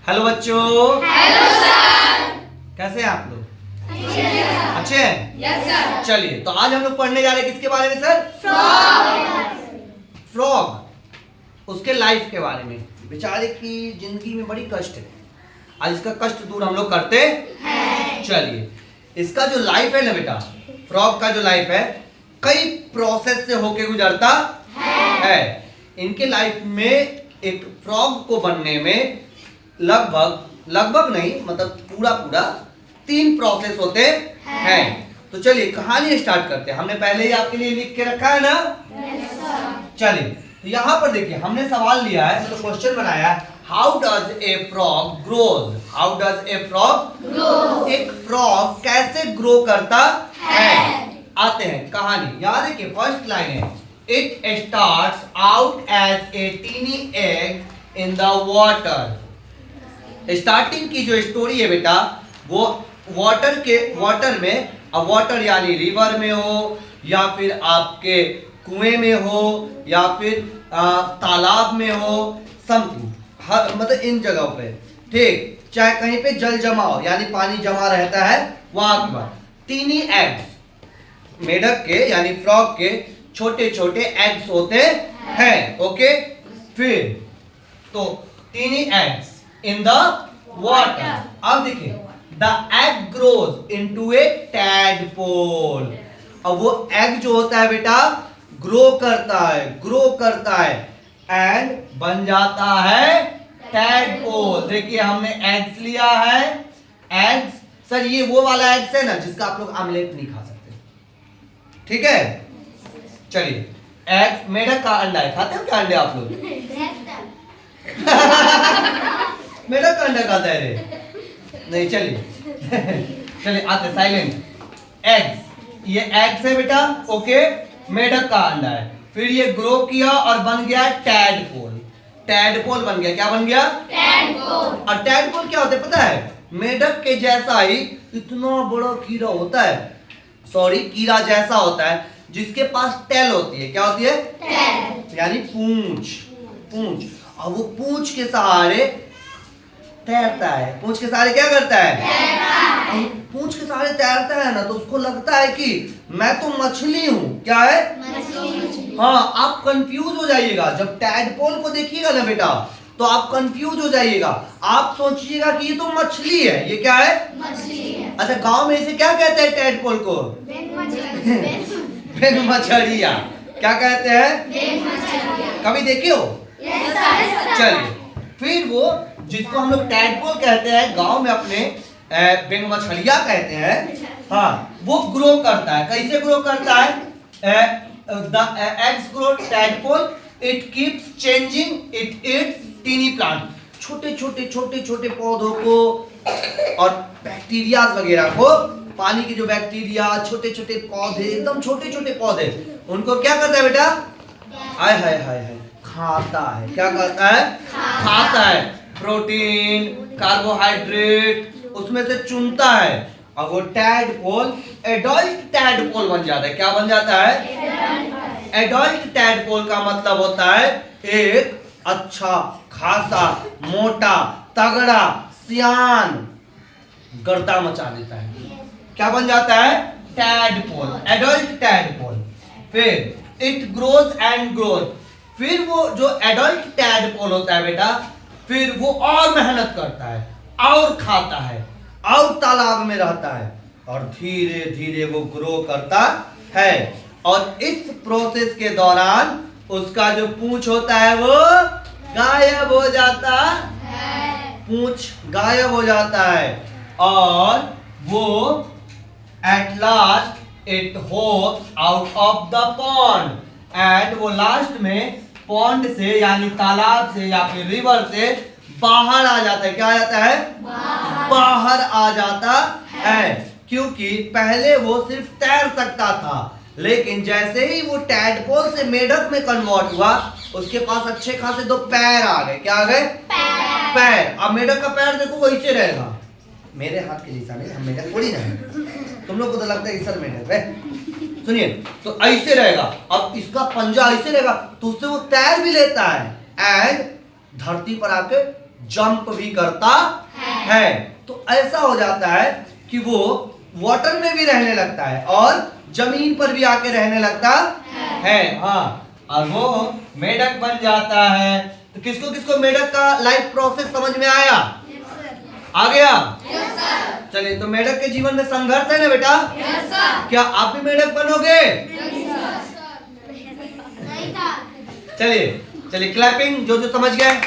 Hello बच्चों। Hello sir. कैसे हैं आप लोग? अच्छे हैं? Yes sir. चलिए, तो आज हम लोग पढ़ने जा रहे हैं किसके बारे में सर? फ्रॉग। उसके लाइफ के बारे में। बेचारे की जिंदगी में बड़ी कष्ट है, आज इसका कष्ट दूर हम लोग करते हैं। चलिए, इसका जो लाइफ है ना बेटा, फ्रॉग का जो लाइफ है कई प्रोसेस से होके गुजरता है। इनके लाइफ में एक फ्रॉग को बनने में लगभग नहीं, मतलब पूरा 3 प्रोसेस होते हैं। तो चलिए कहानी स्टार्ट करते हैं। हमने पहले ही आपके लिए लिख के रखा है ना? चलिए, तो यहाँ पर देखिए हमने सवाल लिया है, तो क्वेश्चन बनाया है, how does a frog grows? How does a frog grow? एक फ्रॉग कैसे ग्रो करता है? आते हैं कहानी। यहाँ देखिए फर्स्ट लाइन है, it starts out as a tiny egg in the water. Starting की जो स्टोरी है बेटा, वो वाटर में, अब वाटर यानी रिवर में हो या फिर आपके कुएं में हो या फिर तालाब में हो, समथिंग, मतलब इन जगहों पे, ठीक, चाहे कहीं पे जल जमा हो यानी पानी जमा रहता है वहां की बात। टीनी एग्स, मेढक के यानी फ्रॉग के छोटे छोटे एग्स होते हैं। ओके, फिर तो tiny eggs in the water. अब देखिए, the egg grows into a tadpole. अब वो एग जो होता है बेटा ग्रो करता है एंड बन जाता है टैडपोल। देखिए हमने एग्स लिया है। एग्स सर ये वो वाला एग्स है ना जिसका आप लोग आमलेट नहीं खा सकते, ठीक है? चलिए, एग मेढक का अंडा है, खाते हो क्या अंडे आप लोग? मेढक का अंडा खाता है रे? नहीं, चलिए चलिए आते साइलेंट। एग्स, ये एग्स है बेटा, ओके, मेढक का अंडा है। फिर ये ग्रो किया और बन गया टैडपोल। टैडपोल बन गया, क्या बन गया? टैडपोल। और टैडपोल क्या होता है पता है? मेढक के जैसा ही इतना बड़ा कीड़ा होता है, कीड़ा जैसा होता है जिसके पास टेल होती है। क्या होती है? टेल, यानी पूंछ। और वो पूंछ के सहारे तैरता है। पूंछ के सहारे क्या करता है? पूंछ के सहारे तैरता है ना, तो उसको लगता है कि मैं तो मछली हूँ। क्या है? मछली। हाँ, आप कंफ्यूज हो जाइएगा जब टैडपोल को देखिएगा ना बेटा, तो आप कंफ्यूज हो जाइएगा। आप सोचिएगा कि ये तो मछली है। ये क्या है? मछली है। अच्छा, गांव में इसे क्या कहते हैं टैडपोल को? बेंग मछलिया। क्या कहते हैं? कभी देखे हो? चलिए, फिर वो जिसको हम लोग टैडपोल कहते हैं, गांव में अपने बेंग मछलिया कहते हैं, हाँ, वो ग्रो करता है। कैसे ग्रो करता है? The eggs grow tadpole, it keeps changing, it eats tiny plant. छोटे पौधों को और बैक्टीरिया वगैरह को, पानी के जो बैक्टीरिया, छोटे पौधे, एकदम छोटे पौधे, उनको क्या करता है बेटा? हाय हाय हाय हाय, खाता है। क्या करता है? खाता है। प्रोटीन, कार्बोहाइड्रेट उसमें से चुनता है और वो टैडपोल एडल्ट टैडपोल बन जाता है। क्या बन जाता है? एडल्ट टैडपोल का मतलब होता है एक अच्छा खासा मोटा तगड़ा सियान, गर्दा मचा देता है। क्या बन जाता है? Tadpole, adult tadpole. फिर इट ग्रोज एंड ग्रोज। फिर वो जो एडल्ट टैडपोल होता है बेटा, फिर वो और मेहनत करता है और खाता है और तालाब में रहता है और धीरे धीरे वो ग्रो करता है। और इस प्रोसेस के दौरान उसका जो पूंछ होता है वो गायब हो जाता है। पूंछ गायब हो जाता है और वो at last it hopes out of the pond, and वो लास्ट में पॉन्ड से यानी तालाब से या फिर रिवर से बाहर आ जाता है। क्या आ जाता है? बाहर आ जाता है। क्योंकि पहले वो सिर्फ तैर सकता था, लेकिन जैसे ही वो टैडपोल से मेढक में कन्वर्ट हुआ, उसके पास अच्छे खासे 2 पैर आ गए। क्या आ गए? पैर। अब मेढक का पैर देखो वैसे रहेगा, मेरे हाथ के जैसा नहीं, हम मेढक थोड़ी ना है। तुम लोग को तो लगता है कि सर मेढक है। सुनिए, तो ऐसे रहेगा। अब इसका पंजा ऐसे रहेगा तो उससे वो तैर भी लेता है एंड धरती पर आके जंप भी करता है। तो ऐसा हो जाता है कि वो वाटर में भी रहने लगता है और जमीन पर भी आके रहने लगता है। हाँ, और वो मेढक बन जाता है। तो किसको किसको मेढक का लाइफ प्रोसेस समझ में आया? आ गया? चलिए, तो मेढक के जीवन में संघर्ष है ना बेटा? क्या आप भी मेढक बनोगे? चलिए चलिए, क्लैपिंग जो जो समझ गए।